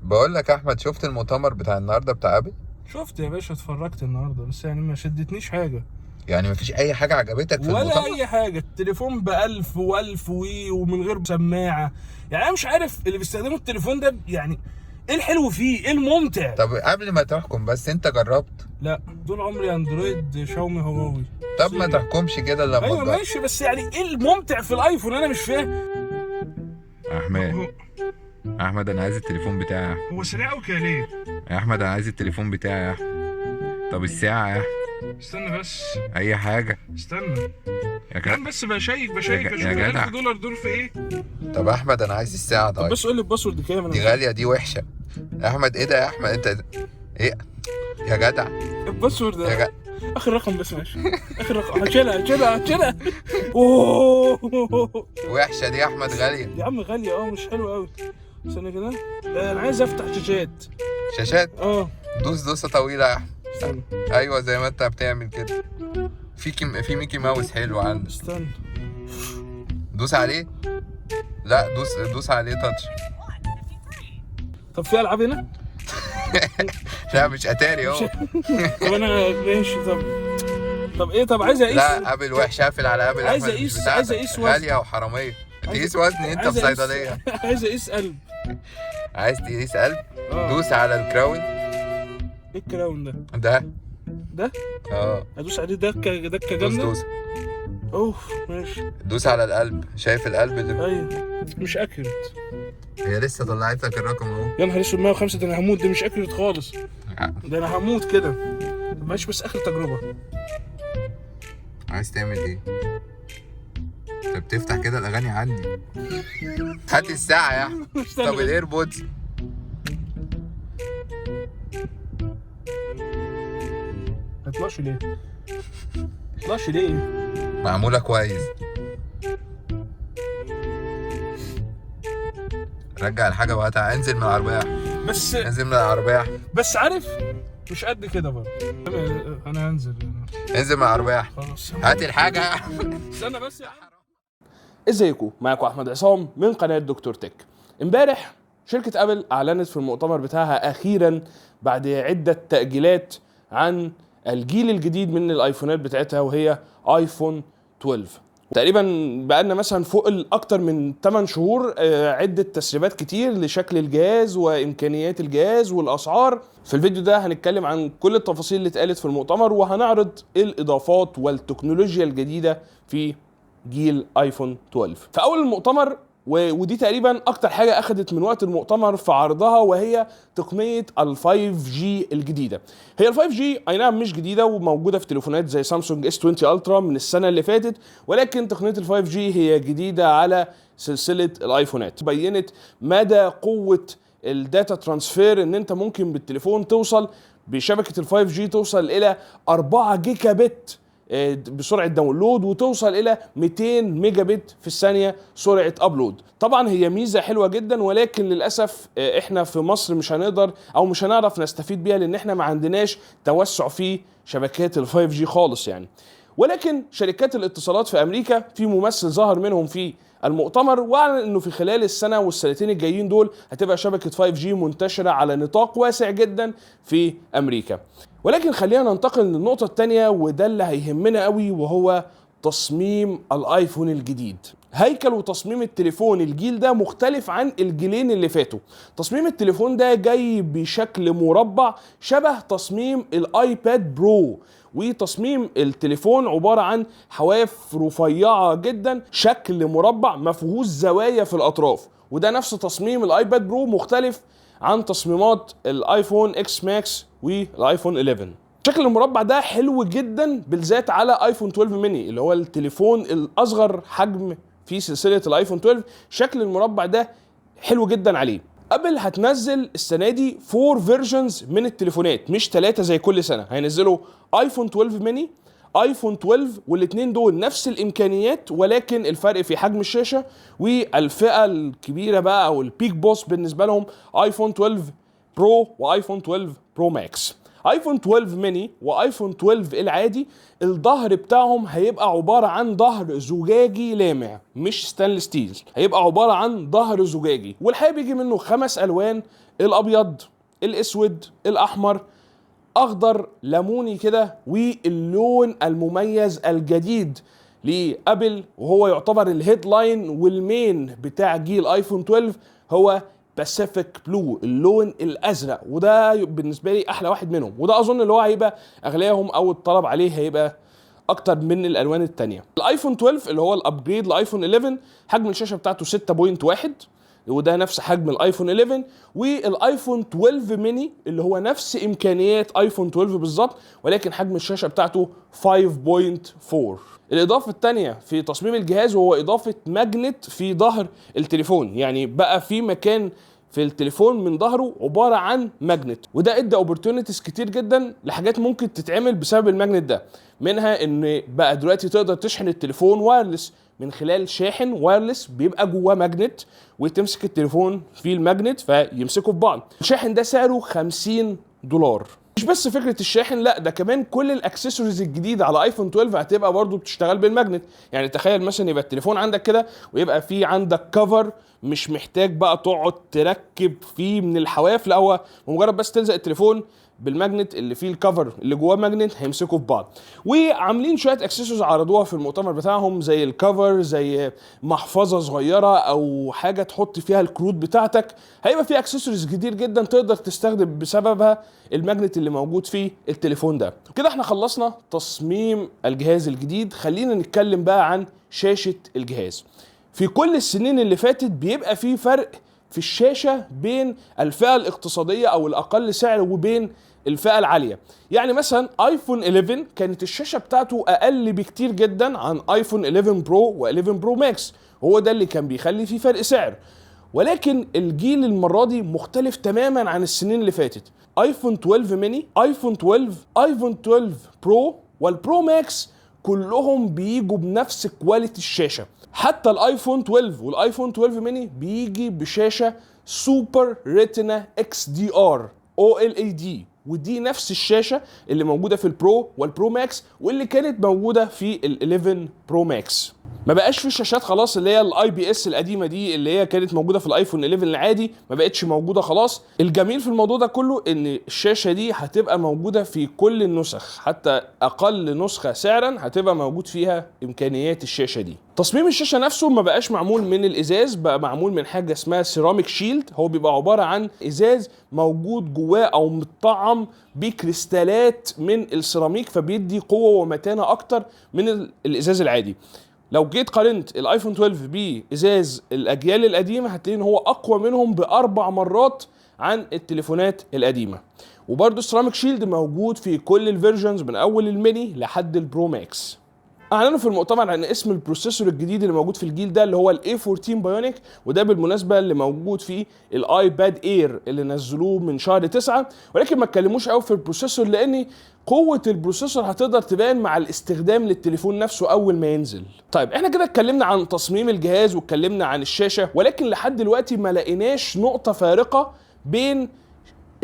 بقول لك يا احمد، شفت المؤتمر بتاع النهارده بتاع ابل؟ شفت يا باشا، اتفرجت النهارده بس يعني ما شدتنيش حاجه يعني مفيش اي حاجه عجبتك في ولا المؤتمر؟ اي حاجه. التليفون بألف والف ومن غير سماعه. يعني انا مش عارف اللي بيستخدموا التليفون ده يعني ايه الحلو فيه، ايه الممتع. طب قبل ما تحكم، بس انت جربت؟ لا، طول عمري اندرويد، شاومي، هواوي، طب ما سوري. تحكمش كده لما ايوه تجرب. ماشي، بس يعني ايه الممتع في الايفون؟ انا مش فاهم. احمد، هو احمد انا عايز التليفون بتاعي يا احمد. هو سريع قوي كده ليه؟ يا احمد انا عايز التليفون بتاعي يا احمد. طب الساعه يا احمد. استنى بس، اي حاجه. استنى يا يا جدع. عم، بس بشيك يا اشوف ال 1000 جدع. دولار دول في ايه. طب احمد انا عايز الساعه. طب طيب بس قول لي الباسورد كام، انا دي مش عارف. غاليه دي وحشه. يا احمد ايه ده يا احمد انت؟ ايه؟ يا جدع. الباسورد يا ده جدع. اخر رقم، بس ماشي. اخر رقم، هشيلها. اوه. وحشه دي يا احمد، غاليه. يا عم غالية، مش حلوة قوي. استنى كده، انا عايز افتح شاشات. شاشات. اه دوس دوسه طويله يا احمد. استنى ايوه زي ما انت بتعمل كده. في ميكي ماوس حلو عندك. استنى. دوس عليه. لا دوس عليه تاتش. طب في العاب هنا؟ لا مش اتاري مش اهو. طب انا ماشي. طب ايه، طب عايز اقيس. لا ابل وحش، قافل على ابل. عايز احمد مش اقيس عايز بتاعتك، اقيس وزن. غاليه وحراميه. عايز تقيس وزن انت في عايز اقيس صيدليه؟ عايز اقيس قلب. عايز تقيس قلب؟ اه، دوس على الكراون. ايه الكراون ده؟ ده. ده اه. ادوس عليه دكة دكة دوس جامدة. دوس. اوف ماشي. دوس على القلب، شايف القلب اللي... ايوه مش اكيوريت. هي لسه طلعت لك الرقم اهو. يا نهار اسود، 105 ده انا هموت، ده مش اكيوريت خالص. ده انا هموت كده. طب ماشي، بس اخر تجربة. عايز تعمل ايه؟ انت بتفتح كده الاغاني عندي. هات الساعه يا احمد. استنى طب بس. الايربودز. ما يطلعش ليه؟ ما يطلعش ليه؟ معموله كويس. رجع الحاجه وهاتها. انزل من العربيه يا احمد. بس انزل من العربيه يا احمد. بس عارف، مش قد كده برضه. انا هنزل. انزل من العربيه يا احمد. خلاص هات الحاجه يا احمد. استنى بس يا عم. ازيكم؟ معاكم احمد عصام من قناه دكتور تك. امبارح شركه ابل اعلنت في المؤتمر بتاعها اخيرا بعد عده تاجيلات عن الجيل الجديد من الايفونات بتاعتها، وهي ايفون 12. تقريبا بقالنا مثلا فوق اكتر من 8 شهور عده تسريبات كتير لشكل الجهاز وامكانيات الجهاز والاسعار. في الفيديو ده هنتكلم عن كل التفاصيل اللي اتقالت في المؤتمر، وهنعرض الاضافات والتكنولوجيا الجديده في جيل ايفون 12 في اول المؤتمر. ودي تقريبا اكتر حاجه اخذت من وقت المؤتمر في عرضها، وهي تقنيه ال 5G الجديده. هي ال 5G اي نعم مش جديده، وموجوده في تليفونات زي سامسونج S20 الترا من السنه اللي فاتت، ولكن تقنيه ال 5G هي جديده على سلسله الايفونات. بينت مدى قوه الداتا ترانسفير، ان انت ممكن بالتليفون توصل بشبكه ال 5G توصل الى 4 جيجا بت بسرعه داونلود، وتوصل الى 200 ميجا بت في الثانيه سرعه ابلود. طبعا هي ميزه حلوه جدا، ولكن للاسف احنا في مصر مش هنقدر او مش هنعرف نستفيد بيها، لان احنا ما عندناش توسع في شبكات ال 5G خالص يعني. ولكن شركات الاتصالات في امريكا، في ممثل ظهر منهم في المؤتمر واعلن انه في خلال السنه والسنتين الجايين دول هتبقى شبكه 5G منتشره على نطاق واسع جدا في امريكا. ولكن خلينا ننتقل للنقطه الثانيه، وده اللي هيهمنا قوي، وهو تصميم الايفون الجديد. هيكل وتصميم التليفون الجيل ده مختلف عن الجيلين اللي فاتوا. تصميم التليفون ده جاي بشكل مربع شبه تصميم الايباد برو، وتصميم التليفون عبارة عن حواف رفيعة جدا، شكل مربع ما فيهوش زوايا في الأطراف. وده نفس تصميم الايباد برو، مختلف عن تصميمات الايفون اكس ماكس والايفون 11. شكل المربع ده حلو جدا، بالذات على ايفون 12 ميني اللي هو التليفون الاصغر حجم في سلسله الايفون 12. شكل المربع ده حلو جدا عليه. ابل هتنزل السنه دي 4 فيرجنز من التليفونات، مش 3 زي كل سنه. هينزلوا ايفون 12 ميني، ايفون 12، والاثنين دول نفس الامكانيات، ولكن الفرق في حجم الشاشه. والفئه الكبيره بقى او البيك بوس بالنسبه لهم ايفون 12 برو وايفون 12 برو ماكس. ايفون 12 ميني وايفون 12 العادي الظهر بتاعهم هيبقى عباره عن ظهر زجاجي لامع مش ستانلس ستيل، هيبقى عباره عن ظهر زجاجي، والحقيقه بيجي منه 5 الوان: الابيض، الاسود، الاحمر، اخضر، ليموني كده، واللون المميز الجديد لابل وهو يعتبر الهيدلاين والمين بتاع جيل ايفون 12 هو باسيفيك بلو، اللون الازرق، وده بالنسبه لي احلى واحد منهم، وده اظن اللي هو هيبقى اغلاهم او الطلب عليه هيبقى اكتر من الالوان التانية. الايفون 12 اللي هو الابجريد لايفون 11 حجم الشاشه بتاعته 6.1 وده نفس حجم الايفون 11، والايفون 12 ميني اللي هو نفس امكانيات ايفون 12 بالظبط ولكن حجم الشاشه بتاعته 5.4. الاضافه الثانيه في تصميم الجهاز وهو اضافه ماجنت في ظهر التليفون، يعني بقى في مكان في التليفون من ظهره عباره عن ماجنت، وده ادى اوبورتونيتيز كتير جدا لحاجات ممكن تتعمل بسبب الماجنت ده، منها ان بقى دلوقتي تقدر تشحن التليفون وايرلس من خلال شاحن وايرلس بيبقى جواه ماجنت، وتمسك التليفون في الماجنت فيمسكوا في بعض. الشاحن ده سعره $50. مش بس فكره الشاحن، لا ده كمان كل الاكسسوارز الجديده على ايفون 12 هتبقى برضو بتشتغل بالماجنت. يعني تخيل مثلا يبقى التليفون عندك كده ويبقى في عندك كفر مش محتاج بقى تقعد تركب فيه من الحواف، لا هو مجرد بس تلزق التليفون بالماجنت اللي فيه الكفر اللي جواه ماجنت هيمسكوا في بعض. وعاملين شويه اكسسوارز عرضوها في المؤتمر بتاعهم زي الكفر، زي محفظه صغيره او حاجه تحط فيها الكروت بتاعتك، هيبقى في اكسسوارز كتير جدا تقدر تستخدم بسببها الماجنت اللي موجود في التليفون ده. كده احنا خلصنا تصميم الجهاز الجديد، خلينا نتكلم بقى عن شاشه الجهاز. في كل السنين اللي فاتت بيبقى في فرق في الشاشة بين الفئة الاقتصادية أو الأقل سعر وبين الفئة العالية. يعني مثلا ايفون 11 كانت الشاشة بتاعته أقل بكتير جدا عن ايفون 11 برو و11 برو ماكس، هو ده اللي كان بيخلي فيه فرق سعر. ولكن الجيل المرة دي مختلف تماما عن السنين اللي فاتت. ايفون 12 ميني، ايفون 12، ايفون 12 برو والبرو ماكس كلهم بيجوا بنفس كواليتي الشاشة. حتى الايفون 12 والايفون 12 ميني بيجي بشاشة سوبر ريتنا اكس دي ار او ال اي دي، ودي نفس الشاشة اللي موجودة في البرو والبرو ماكس واللي كانت موجودة في ال 11 برو ماكس. ما بقاش في شاشات خلاص اللي هي الاي بي اس القديمه دي اللي هي كانت موجوده في الايفون 11 العادي، ما بقتش موجوده خلاص. الجميل في الموضوع ده كله ان الشاشه دي هتبقى موجوده في كل النسخ، حتى اقل نسخه سعرا هتبقى موجود فيها امكانيات الشاشه دي. تصميم الشاشه نفسه ما بقاش معمول من الازاز، بقى معمول من حاجه اسمها سيراميك شيلد، هو بيبقى عباره عن ازاز موجود جواه او متطعم بكريستالات من السيراميك، فبيدي قوه ومتانه اكتر من الازاز العادي. لو جيت قارنت الايفون 12 بازاز الاجيال القديمه هتلاقي ان هو اقوى منهم ب4 مرات عن التليفونات القديمه. وبرده السيراميك شيلد موجود في كل الفيرجنز من اول الميني لحد البرو ماكس. اعلنوا في المؤتمر عن اسم البروسيسور الجديد اللي موجود في الجيل ده اللي هو الاي 14 بايونيك، وده بالمناسبه اللي موجود في الايباد اير اللي نزلوه من شهر 9، ولكن ما اتكلموش قوي في البروسيسور لان قوه البروسيسور هتقدر تبان مع الاستخدام للتليفون نفسه اول ما ينزل. طيب احنا كده اتكلمنا عن تصميم الجهاز واتكلمنا عن الشاشه، ولكن لحد دلوقتي ما لقيناش نقطه فارقه بين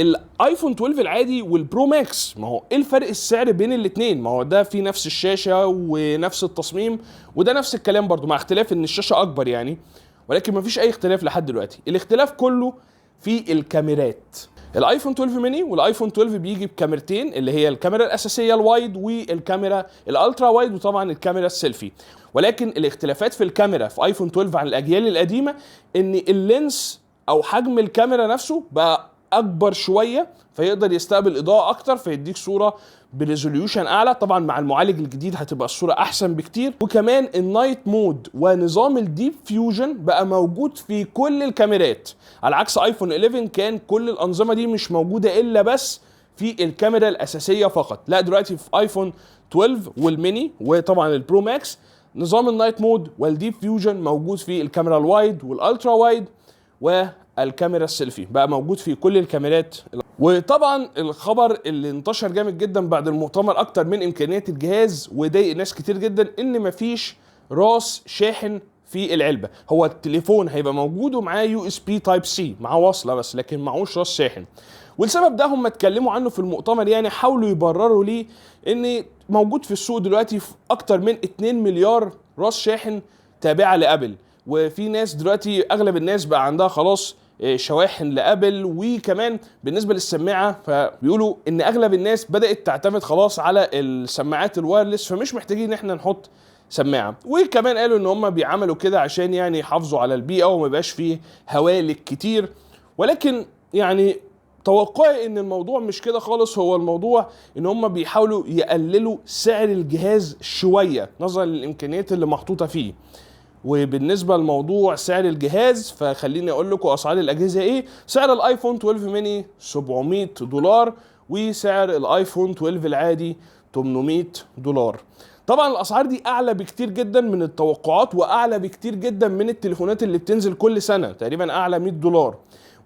الايفون 12 العادي والبرو ماكس. ما هو ايه الفرق السعر بين الاثنين؟ ما هو ده في نفس الشاشه ونفس التصميم وده نفس الكلام برضو، مع اختلاف ان الشاشه اكبر يعني، ولكن ما فيش اي اختلاف لحد دلوقتي. الاختلاف كله في الكاميرات. الايفون 12 ميني والايفون 12 بيجي بكاميرتين اللي هي الكاميرا الاساسيه الوايد والكاميرا الالترا وايد وطبعا الكاميرا السيلفي، ولكن الاختلافات في الكاميرا في ايفون 12 عن الاجيال القديمه ان اللينس او حجم الكاميرا نفسه بقى اكبر شويه فيقدر يستقبل اضاءه اكتر فيديك صوره بريزوليوشن اعلى، طبعا مع المعالج الجديد هتبقى الصوره احسن بكتير. وكمان النايت مود ونظام الديب فيوجن بقى موجود في كل الكاميرات، على عكس ايفون 11 كان كل الانظمه دي مش موجوده الا بس في الكاميرا الاساسيه فقط. لا دلوقتي في ايفون 12 والميني وطبعا البرو ماكس نظام النايت مود والديب فيوجن موجود في الكاميرا الوايد والالترا وايد والكاميرا السيلفي، بقى موجود في كل الكاميرات. وطبعا الخبر اللي انتشر جامد جدا بعد المؤتمر اكتر من امكانيات الجهاز وضايق ناس كتير جدا ان مفيش راس شاحن في العلبه. هو التليفون هيبقى موجود ومعاه يو اس بي تايب سي، معاه وصله بس، لكن معهوش راس شاحن. والسبب ده هم اتكلموا عنه في المؤتمر، يعني حاولوا يبرروا ليه ان موجود في السوق دلوقتي في اكتر من 2 مليار راس شاحن تابعه لابل، وفي ناس دلوقتي اغلب الناس بقى عندها خلاص شواحن لابل. وكمان بالنسبه للسماعه فبيقولوا ان اغلب الناس بدات تعتمد خلاص على السماعات الوايرلس، فمش محتاجين ان احنا نحط سماعه. وكمان قالوا ان هم بيعملوا كده عشان يعني يحافظوا على البيئه وما يبقاش فيه هوالك كتير. ولكن يعني توقعي ان الموضوع مش كده خالص، هو الموضوع ان هم بيحاولوا يقللوا سعر الجهاز شويه نظرا للامكانيات اللي محطوطه فيه. وبالنسبه لموضوع سعر الجهاز فخليني اقول لكم اسعار الاجهزه ايه. سعر الايفون 12 ميني $700، وسعر الايفون 12 العادي $800. طبعا الاسعار دي اعلى بكتير جدا من التوقعات، واعلى بكتير جدا من التليفونات اللي بتنزل كل سنه، تقريبا اعلى $100.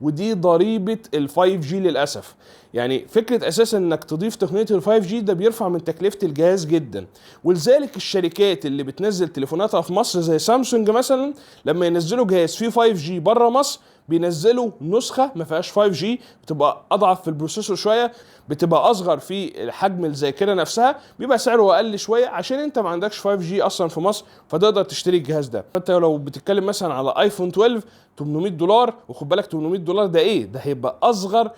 ودي ضريبه ال 5G للاسف. يعني فكره اساسا انك تضيف تقنيه ال 5G ده بيرفع من تكلفه الجهاز جدا. ولذلك الشركات اللي بتنزل تليفوناتها في مصر زي سامسونج مثلا، لما ينزلوا جهاز فيه 5G بره مصر بينزلوا نسخه ما فيهاش 5G، بتبقى اضعف في البروسيسور شويه، بتبقى اصغر في حجم الذاكره نفسها، بيبقى سعره اقل شويه عشان انت ما عندكش 5G اصلا في مصر، فتقدر تشتري الجهاز ده. انت لو بتتكلم مثلا على ايفون 12 $800، وخد بالك $800 ده ايه؟ ده هيبقى اصغر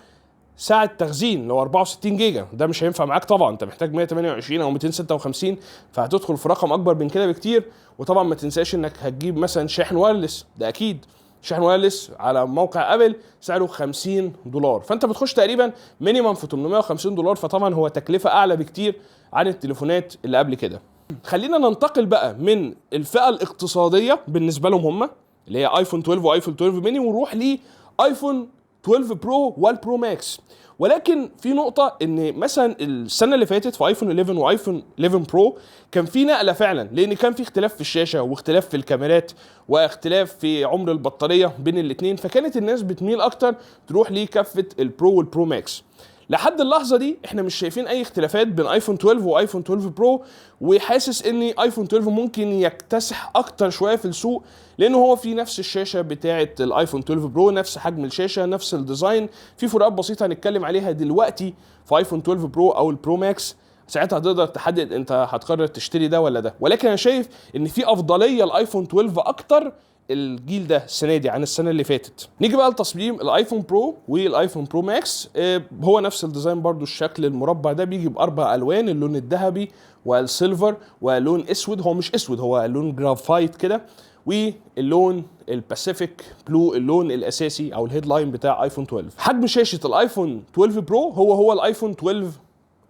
ساعة تخزين اللي هو 64 جيجا، ده مش هينفع معاك طبعا، انت محتاج 128 او 256، فهتدخل في رقم اكبر من كده بكتير. وطبعا ما تنساش انك هتجيب مثلا شاحن وايرلس، ده اكيد شاحن وايرلس على موقع ابل سعره $50، فانت بتخش تقريبا مينيمم في $850، فطبعا هو تكلفة اعلى بكتير عن التليفونات اللي قبل كده. خلينا ننتقل بقى من الفئة الاقتصادية بالنسبة لهم هم اللي هي ايفون 12 وايفون 12 ميني، ونروح لايفون 12 برو والبرو ماكس. ولكن في نقطة ان مثلا السنة اللي فاتت في ايفون 11 وايفون 11 برو كان في نقلة فعلا، لان كان في اختلاف في الشاشة واختلاف في الكاميرات واختلاف في عمر البطارية بين الاتنين، فكانت الناس بتميل اكتر تروح لكفة البرو والبرو ماكس. لحد اللحظة دي احنا مش شايفين اي اختلافات بين ايفون 12 وايفون 12 برو، وحاسس ان ايفون 12 ممكن يكتسح اكتر شوية في السوق، لانه هو في نفس الشاشة بتاعة الايفون 12 برو، نفس حجم الشاشة، نفس الديزاين. في فروقات بسيطة هنتكلم عليها دلوقتي في ايفون 12 برو او البرو ماكس، ساعتها هتقدر تحدد انت هتقرر تشتري ده ولا ده. ولكن انا شايف ان في افضلية الايفون 12 اكتر الجيل ده السنه دي عن السنه اللي فاتت. نيجي بقى لتصميم الايفون برو والايفون برو ماكس. هو نفس الديزاين برضو، الشكل المربع ده بيجي باربع الوان، اللون الذهبي والسيلفر ولون اسود، هو مش اسود هو لون جرافايت كده، واللون الباسيفيك بلو اللون الاساسي او الهيد لاين بتاع ايفون 12. حجم شاشه الايفون 12 برو هو الايفون 12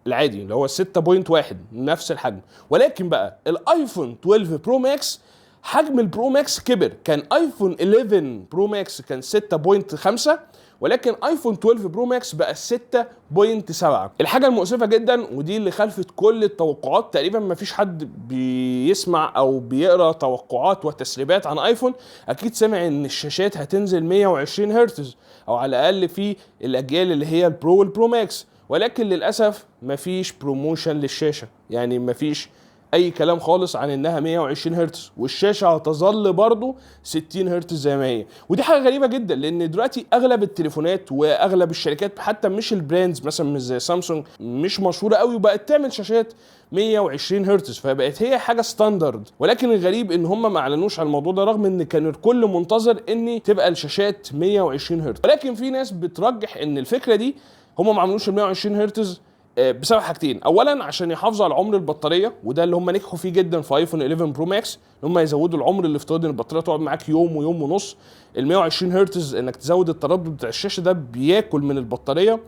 العادي اللي هو 6.1 نفس الحجم. ولكن بقى الايفون 12 برو ماكس حجم البرو ماكس كبر، كان ايفون 11 برو ماكس كان 6.5، ولكن ايفون 12 برو ماكس بقى 6.7. الحاجه المؤسفه جدا ودي اللي خلفت كل التوقعات، تقريبا ما فيش حد بيسمع او بيقرا توقعات وتسريبات عن ايفون اكيد سمع ان الشاشات هتنزل 120 هرتز او على الاقل في الاجيال اللي هي البرو والبرو ماكس، ولكن للاسف ما فيش بروموشن للشاشه، يعني ما فيش اي كلام خالص عن انها 120 هرتز، والشاشه هتظل برضو 60 هرتز زي ما هي. ودي حاجه غريبه جدا، لان دلوقتي اغلب التليفونات واغلب الشركات حتى مش البراندز مثلا مش زي سامسونج مش مشهوره قوي وبقت تعمل شاشات 120 هرتز، فبقت هي حاجه ستاندرد. ولكن الغريب ان هم ما اعلنوش عن الموضوع ده، رغم ان كان الكل منتظر ان تبقى الشاشات 120 هرتز. ولكن في ناس بترجح ان الفكره دي هم ما عملوش ال 120 هرتز بسبب حاجتين. اولا عشان يحافظوا على عمر البطاريه، وده اللي هم نجحوا فيه جدا في ايفون 11 برو ماكس، ان هم يزودوا العمر الافتراضي ان البطاريه تقعد معاك يوم ويوم ونص. ال 120 هرتز انك تزود التردد بتاع الشاشه ده بياكل من البطاريه.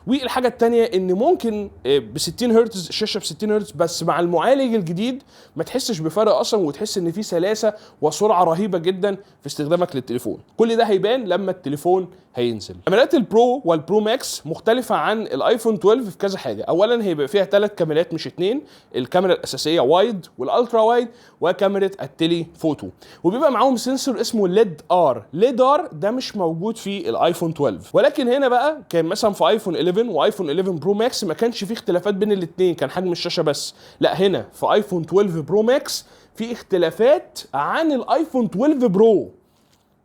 والحاجه الثانيه ان ممكن ب 60 هرتز الشاشه ب 60 هرتز بس مع المعالج الجديد ما تحسش بفرق اصلا، وتحس ان في سلاسه وسرعه رهيبه جدا في استخدامك للتليفون. كل ده هيبان لما التليفون هينزل. كاميرات البرو والبرو ماكس مختلفه عن الايفون 12 في كذا حاجه. اولا هيبقى فيها 3 كاميرات مش 2، الكاميرا الاساسيه وايد والالترا وايد وكاميرا التيلي فوتو، وبيبقى معاهم سنسور اسمه ليد ار. ليد ار ده مش موجود في الايفون 12، ولكن هنا بقى كان مثلا في ايفون 11 وايفون 11 برو ماكس ما كانش فيه اختلافات بين الاثنين، كان حجم الشاشه بس. لا هنا في ايفون 12 برو ماكس في اختلافات عن الايفون 12 برو.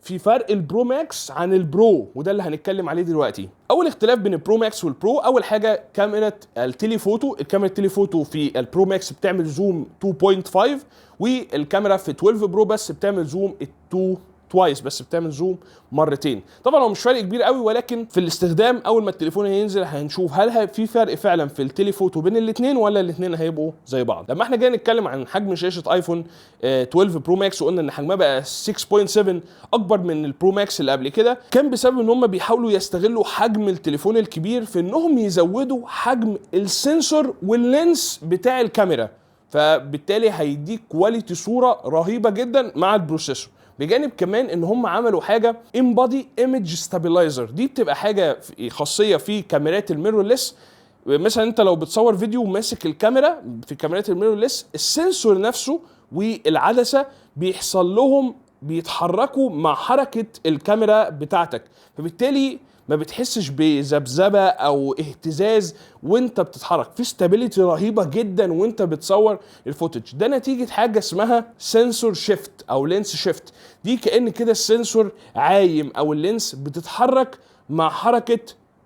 في فرق البرو ماكس عن البرو، وده اللي هنتكلم عليه دلوقتي. اول اختلاف بين البرو ماكس والبرو، اول حاجه كاميرا التليفوتو. الكاميرا التليفوتو في البرو ماكس بتعمل زوم 2.5، والكاميرا في 12 برو بس بتعمل زوم 2 توايس، بس بتعمل زوم مرتين. طبعا هو مش فرق كبير قوي، ولكن في الاستخدام اول ما التليفون هينزل هنشوف هل في فرق فعلا في التليفوتو بين الاثنين، ولا الاثنين هيبقوا زي بعض. لما احنا جينا نتكلم عن حجم شاشه ايفون 12 برو ماكس وقلنا ان حجمها بقى 6.7 اكبر من البرو ماكس اللي قبل كده، كان بسبب ان هم بيحاولوا يستغلوا حجم التليفون الكبير في انهم يزودوا حجم السنسور واللينس بتاع الكاميرا، فبالتالي هيديك كواليتي صوره رهيبه جدا مع البروسيسور. بجانب كمان ان هم عملوا حاجه امبادي ايمج ستابلايزر، دي بتبقى حاجه خاصيه في كاميرات الميرورلس. مثلا انت لو بتصور فيديو وماسك الكاميرا في كاميرات الميرورلس، السنسور نفسه والعدسه بيحصل لهم بيتحركوا مع حركه الكاميرا بتاعتك، فبالتالي ما بتحسش بذبذبه او اهتزاز وانت بتتحرك، في ستابيليتي رهيبه جدا وانت بتصور الفوتج. ده نتيجه حاجه اسمها سنسور شيفت او لينس شيفت. دي كأن كده السنسور عايم او اللينس بتتحرك مع حركه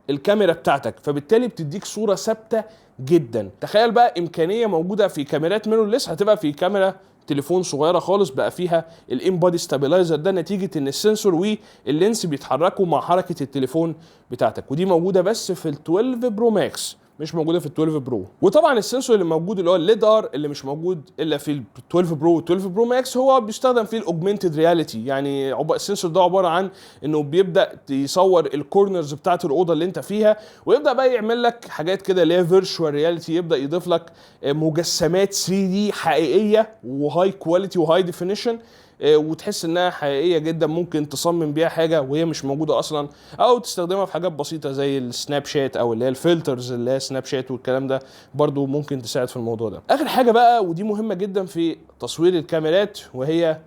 الكاميرا بتاعتك، فبالتالي بتديك صوره ثابته جدا. تخيل بقى امكانيه موجوده في كاميرات ميرورلس هتبقى في كاميرا تليفون صغيره خالص بقى فيها الامبادي ستابلايزر، ده نتيجه ان السنسور واللينس بيتحركوا مع حركه التليفون بتاعتك. ودي موجوده بس في ال 12 برو ماكس، مش موجوده في ال 12 برو. وطبعا السنسور اللي موجود اللي هو الليدار اللي مش موجود الا في ال 12 برو و 12 برو ماكس، هو بيستخدم في الاوجمانتد رياليتي. يعني السنسور ده عباره عن انه بيبدا يصور الكورنرز بتاعه الاوضه اللي انت فيها، ويبدا بقى يعمل لك حاجات كده اللي هي فيرتشوال رياليتي، يبدا يضيف لك مجسمات 3 دي حقيقيه وهاي كواليتي وهاي ديفينيشن، وتحس انها حقيقيه جدا، ممكن تصمم بيها حاجه وهي مش موجوده اصلا، او تستخدمها في حاجات بسيطه زي السناب شات او اللي هي الفلترز اللي هي سناب شات والكلام ده، برضو ممكن تساعد في الموضوع ده. اخر حاجه بقى ودي مهمه جدا في تصوير الكاميرات، وهي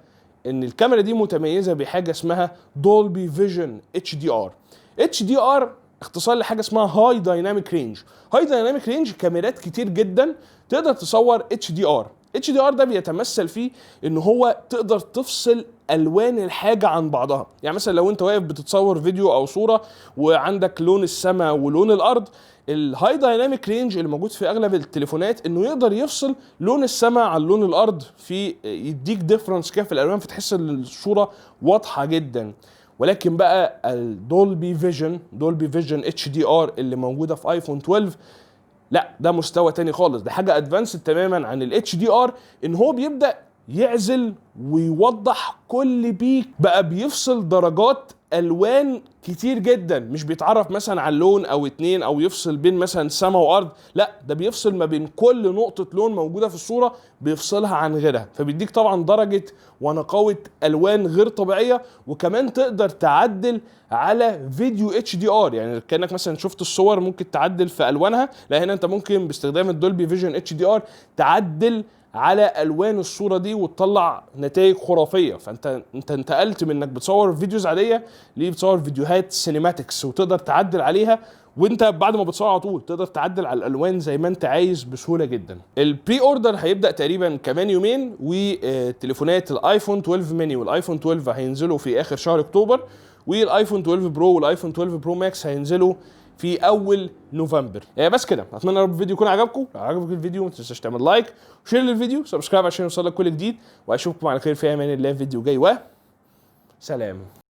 ان الكاميرا دي متميزه بحاجه اسمها دولبي فيجن HDR. HDR اختصار لحاجه اسمها هاي دايناميك رينج. هاي دايناميك رينج كاميرات كتير جدا تقدر تصور HDR. HDR ده بيتمثل فيه ان هو تقدر تفصل الوان الحاجه عن بعضها. يعني مثلا لو انت واقف بتتصور فيديو او صوره وعندك لون السماء ولون الارض، الهاي دايناميك رينج اللي موجود في اغلب التليفونات انه يقدر يفصل لون السماء عن لون الارض، في يديك ديفرنس كده في الالوان، فتحس ان الصوره واضحه جدا. ولكن بقى الدولبي فيجن HDR اللي موجوده في ايفون 12 لا، ده مستوى تاني خالص، ده حاجه ادفانسد تماما عن ال HDR، ان هو بيبدا يعزل ويوضح كل بيك، بقى بيفصل درجات الوان كتير جدا، مش بيتعرف مثلا على لون او اتنين او يفصل بين مثلا سما وارض، لا ده بيفصل ما بين كل نقطة لون موجودة في الصورة بيفصلها عن غيرها، فبيديك طبعا درجة ونقاوة الوان غير طبيعية. وكمان تقدر تعدل على فيديو HDR، يعني كأنك مثلا شفت الصور ممكن تعدل في الوانها، لا هنا انت ممكن باستخدام الدولبي فيجن HDR تعدل على الوان الصوره دي وتطلع نتائج خرافيه. فانت انتقلت من انك بتصور فيديوز عاديه بتصور فيديوهات سينماتكس، وتقدر تعدل عليها، وانت بعد ما بتصور على طول تقدر تعدل على الالوان زي ما انت عايز بسهوله جدا. البري اوردر هيبدا تقريبا كمان يومين، وتليفونات الايفون 12 ميني والايفون 12 هينزلوا في اخر شهر اكتوبر، والايفون 12 برو والايفون 12 برو ماكس هينزلوا في اول نوفمبر. بس كده، اتمنى ان الفيديو يكون عجبكم. لو عجبك الفيديو ما تنساش تعمل لايك وشير للفيديو، سبسكرايب عشان يوصلك كل جديد، واشوفكم على خير في امان الله في فيديو جاي، سلام.